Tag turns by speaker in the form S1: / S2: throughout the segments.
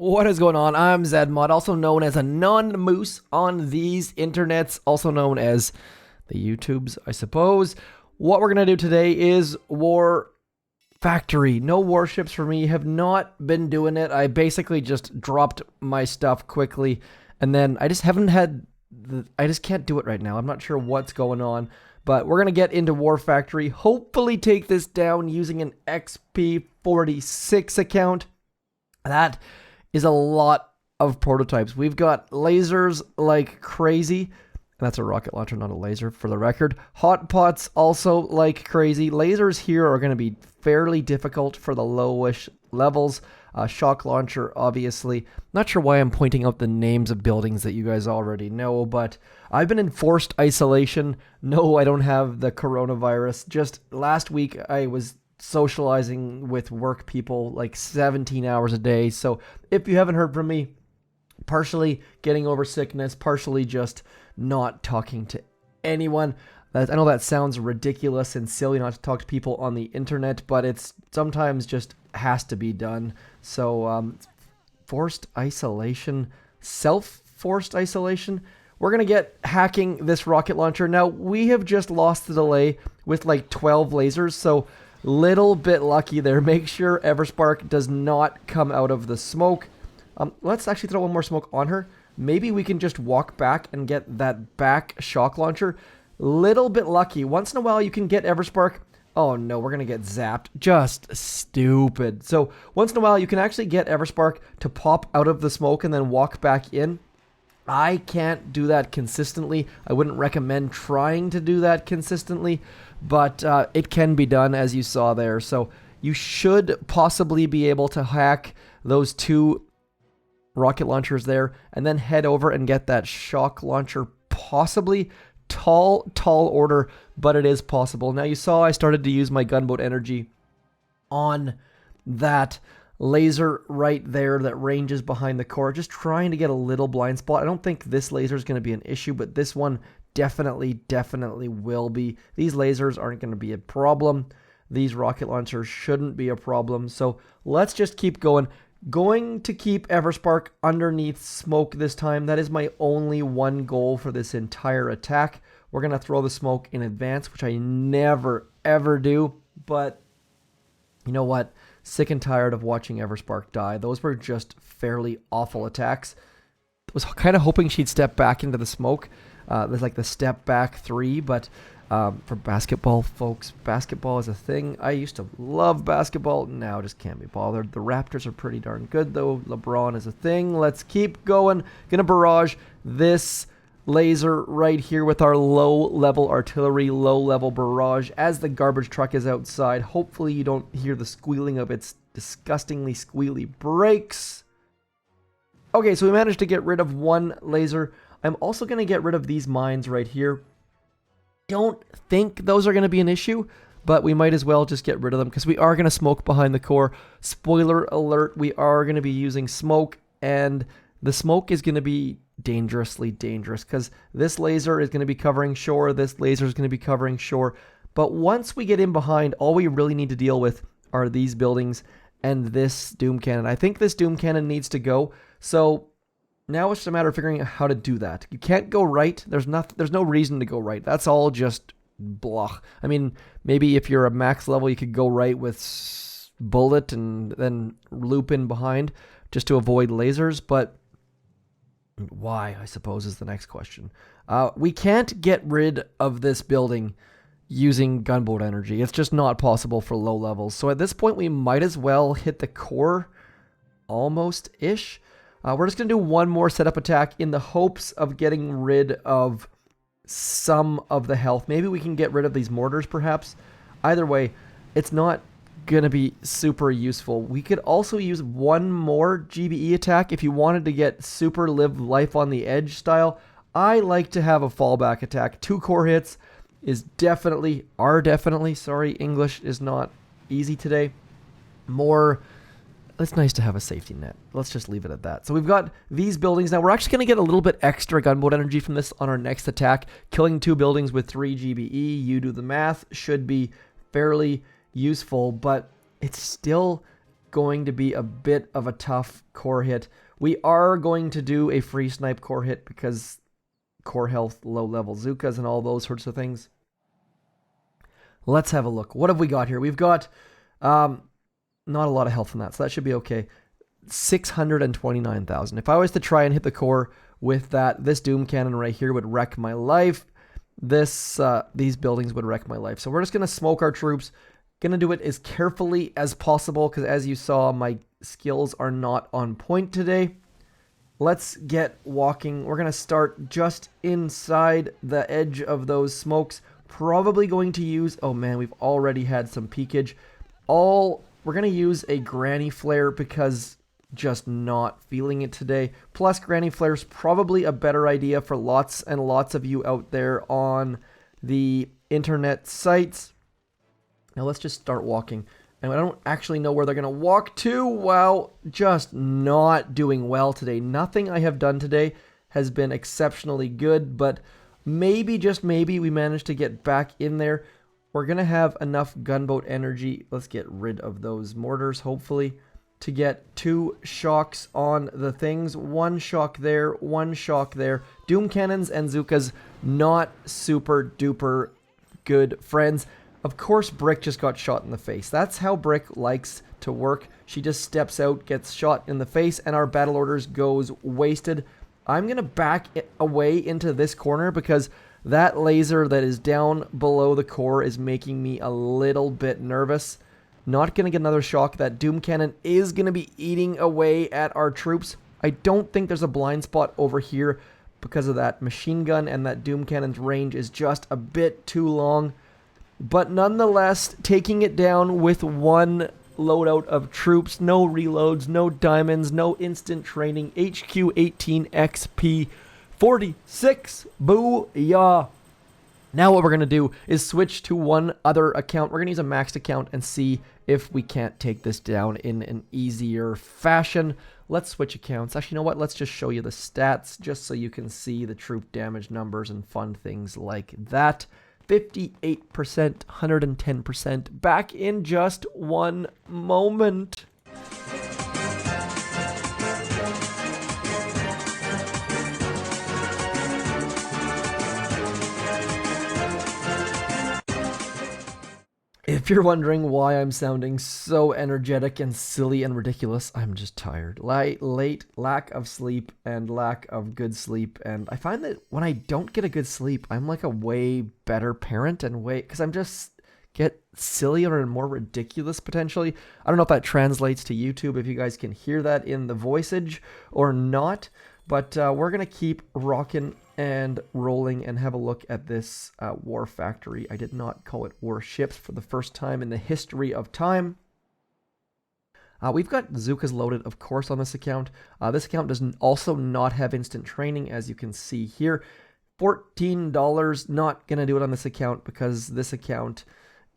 S1: What is going on? I'm zmoT, also known as Anon Moose on these internets, also known as the YouTubes, I suppose. What we're going to do today is War Factory. No warships for me. Have not been doing it. I basically just dropped my stuff quickly, and then I just haven't had... I just can't do it right now. I'm not sure what's going on, but we're going to get into War Factory. Hopefully take this down using an XP46 account. That is a lot of prototypes. We've got lasers like crazy. And that's a rocket launcher, not a laser, for the record. Hot pots also like crazy. Lasers here are going to be fairly difficult for the lowish levels. Shock launcher, obviously. Not sure why I'm pointing out the names of buildings that you guys already know, but I've been in forced isolation. No, I don't have the coronavirus. Just last week, I was socializing with work people like 17 hours a day. So if you haven't heard from me, partially getting over sickness, partially just not talking to anyone. I know that sounds ridiculous and silly not to talk to people on the internet, but it's sometimes just has to be done. So forced isolation, self-forced isolation. We're going to get hacking this rocket launcher. Now, we have just lost the delay with like 12 lasers, so little bit lucky there. Make sure Everspark does not come out of the smoke. Let's actually throw one more smoke on her. Maybe we can just walk back and get that back shock launcher. Little bit lucky. Once in a while you can get Everspark. Oh no, we're going to get zapped. Just stupid. So once in a while you can actually get Everspark to pop out of the smoke and then walk back in. I can't do that consistently. I wouldn't recommend trying to do that consistently, but it can be done, as you saw there. So you should possibly be able to hack those two rocket launchers there and then head over and get that shock launcher. Possibly tall order, but it is possible. Now you saw I started to use my gunboat energy on that laser right there that ranges behind the core, just trying to get a little blind spot. I don't think this laser is going to be an issue, but this one definitely will be. These lasers aren't going to be a problem. These rocket launchers shouldn't be a problem. So let's just keep going. Going to keep Everspark underneath smoke this time. That is my only one goal for this entire attack. We're going to throw the smoke in advance, which I never ever do, but you know what? Sick and tired of watching Everspark die. Those were just fairly awful attacks. I was kind of hoping she'd step back into the smoke. There's like the step back 3, but for basketball, folks, basketball is a thing. I used to love basketball. Now just can't be bothered. The Raptors are pretty darn good, though. LeBron is a thing. Let's keep going. Gonna barrage this laser right here with our low-level artillery, low-level barrage as the garbage truck is outside. Hopefully you don't hear the squealing of its disgustingly squealy brakes. Okay, so we managed to get rid of one laser. I'm also going to get rid of these mines right here. Don't think those are going to be an issue, but we might as well just get rid of them because we are going to smoke behind the core. Spoiler alert, we are going to be using smoke, and the smoke is going to be dangerously dangerous because this laser is going to be covering shore, this laser is going to be covering shore, but once we get in behind, all we really need to deal with are these buildings and this doom cannon. I think this doom cannon needs to go, so now it's just a matter of figuring out how to do that. You can't go right. There's no reason to go right. That's all just blah. I mean, maybe if you're a max level, you could go right with bullet and then loop in behind just to avoid lasers, but why, I suppose, is the next question. We can't get rid of this building using gunboat energy. It's just not possible for low levels. So at this point, we might as well hit the core almost-ish. We're just going to do one more setup attack in the hopes of getting rid of some of the health. Maybe we can get rid of these mortars, perhaps. Either way, it's not going to be super useful. We could also use one more GBE attack if you wanted to get super live life on the edge style. I like to have a fallback attack. 2 core hits is definitely, sorry, English is not easy today. It's nice to have a safety net. Let's just leave it at that. So we've got these buildings. Now we're actually going to get a little bit extra gunboat energy from this on our next attack. Killing 2 buildings with 3 GBE, you do the math, should be fairly useful, but it's still going to be a bit of a tough core hit. We are going to do a free snipe core hit because core health, low level zookas, and all those sorts of things. Let's have a look. What have we got here? We've got not a lot of health in that, so that should be okay. 629,000. If I was to try and hit the core with that, this doom cannon right here would wreck my life. These buildings would wreck my life. So we're just going to smoke our troops. Going to do it as carefully as possible because as you saw, my skills are not on point today. Let's get walking. We're going to start just inside the edge of those smokes. Probably going to use, oh man, we've already had some peakage. We're going to use a granny flare because just not feeling it today. Plus granny flare is probably a better idea for lots and lots of you out there on the internet sites. Now let's just start walking. And I don't actually know where they're going to walk to. Wow, just not doing well today. Nothing I have done today has been exceptionally good, but maybe, just maybe, we managed to get back in there. We're going to have enough gunboat energy. Let's get rid of those mortars, hopefully, to get 2 shocks on the things. 1 shock there, 1 shock there. Doom cannons and zookas, not super duper good friends. Of course, Brick just got shot in the face. That's how Brick likes to work. She just steps out, gets shot in the face, and our battle orders goes wasted. I'm going to back away into this corner because that laser that is down below the core is making me a little bit nervous. Not going to get another shock. That Doom Cannon is going to be eating away at our troops. I don't think there's a blind spot over here because of that machine gun, and that Doom Cannon's range is just a bit too long. But nonetheless, taking it down with 1 loadout of troops, no reloads, no diamonds, no instant training. HQ18 XP46. Booyah. Now what we're going to do is switch to one other account. We're going to use a maxed account and see if we can't take this down in an easier fashion. Let's switch accounts. Actually, you know what? Let's just show you the stats just so you can see the troop damage numbers and fun things like that. 58%, 110%, back in just 1 moment. If you're wondering why I'm sounding so energetic and silly and ridiculous, I'm just tired. Late, lack of sleep, and lack of good sleep. And I find that when I don't get a good sleep, I'm like a way better parent and because I'm just get sillier and more ridiculous potentially. I don't know if that translates to YouTube, if you guys can hear that in the voiceage or not. But we're going to keep rocking and rolling and have a look at this war factory. I did not call it warships for the first time in the history of time. We've got zookas loaded, of course, on this account. This account does also not have instant training, as you can see here. $14, not going to do it on this account because this account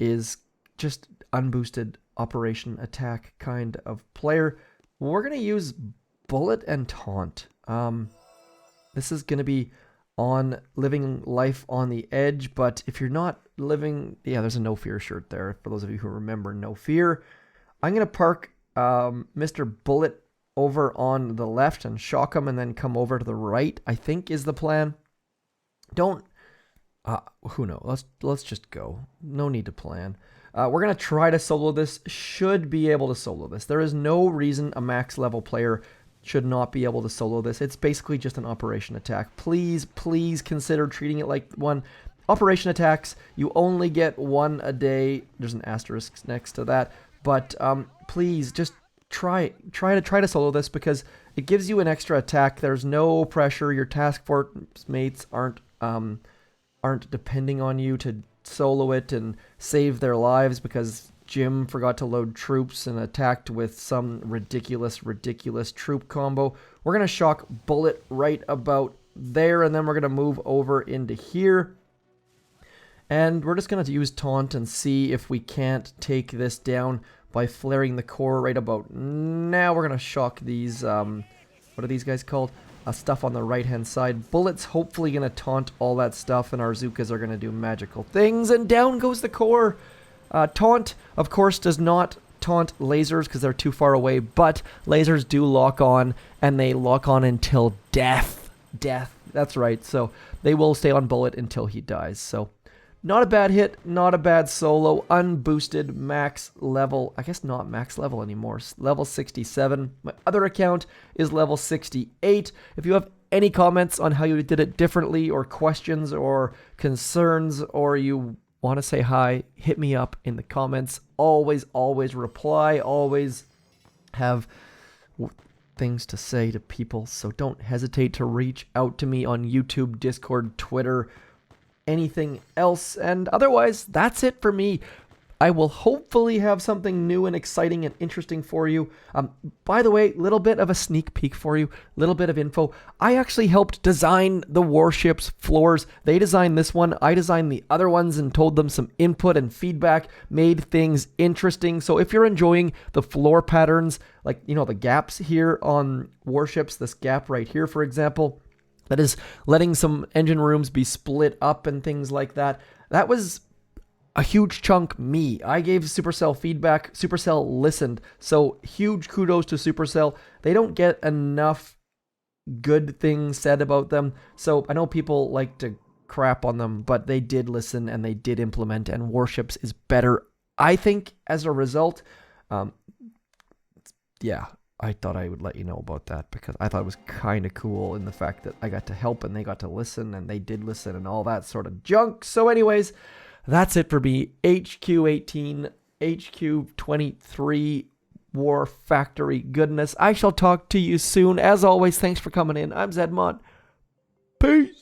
S1: is just unboosted operation attack kind of player. We're going to use bullet and taunt. This is going to be on living life on the edge, but if you're not living, yeah, there's a no fear shirt there for those of you who remember no fear. I'm going to park Mr. Bullet over on the left and shock him and then come over to the right, I think is the plan. Don't who knows, let's just go. No need to plan. We're going to try to solo this. Should be able to solo this. There is no reason a max level player should not be able to solo this. It's basically just an operation attack. Please consider treating it like one. Operation attacks, you only get 1 a day. There's an asterisk next to that. But please just try to solo this because it gives you an extra attack. There's no pressure. Your task force mates aren't depending on you to solo it and save their lives because Jim forgot to load troops and attacked with some ridiculous troop combo. We're going to shock Bullet right about there, and then we're going to move over into here. And we're just going to use taunt and see if we can't take this down by flaring the core right about now. We're going to shock these, what are these guys called? Stuff on the right-hand side. Bullet's hopefully going to taunt all that stuff, and our zookas are going to do magical things, and down goes the core. Taunt, of course, does not taunt Lazors because they're too far away, but Lazors do lock on, and they lock on until death. Death, that's right. So they will stay on bullet until he dies. So not a bad hit, not a bad solo. Unboosted, max level. I guess not max level anymore. Level 67. My other account is level 68. If you have any comments on how you did it differently, or questions or concerns, or you want to say hi, hit me up in the comments. Always reply. Always have things to say to people. So don't hesitate to reach out to me on YouTube, Discord, Twitter, anything else. And otherwise, that's it for me. I will hopefully have something new and exciting and interesting for you. By the way, little bit of a sneak peek for you, little bit of info. I actually helped design the warships floors. They designed this one. I designed the other ones and told them some input and feedback, made things interesting. So if you're enjoying the floor patterns, like, you know, the gaps here on warships, this gap right here, for example, that is letting some engine rooms be split up and things like that. That was a huge chunk me. I gave Supercell feedback. Supercell listened. So huge kudos to Supercell. They don't get enough good things said about them. So I know people like to crap on them, but they did listen and they did implement, and Warships is better, I think, as a result. Yeah, I thought I would let you know about that because I thought it was kind of cool in the fact that I got to help and they got to listen and they did listen and all that sort of junk. So anyways, that's it for me. HQ18, HQ23, War Factory goodness. I shall talk to you soon. As always, thanks for coming in. I'm zmoT. Peace.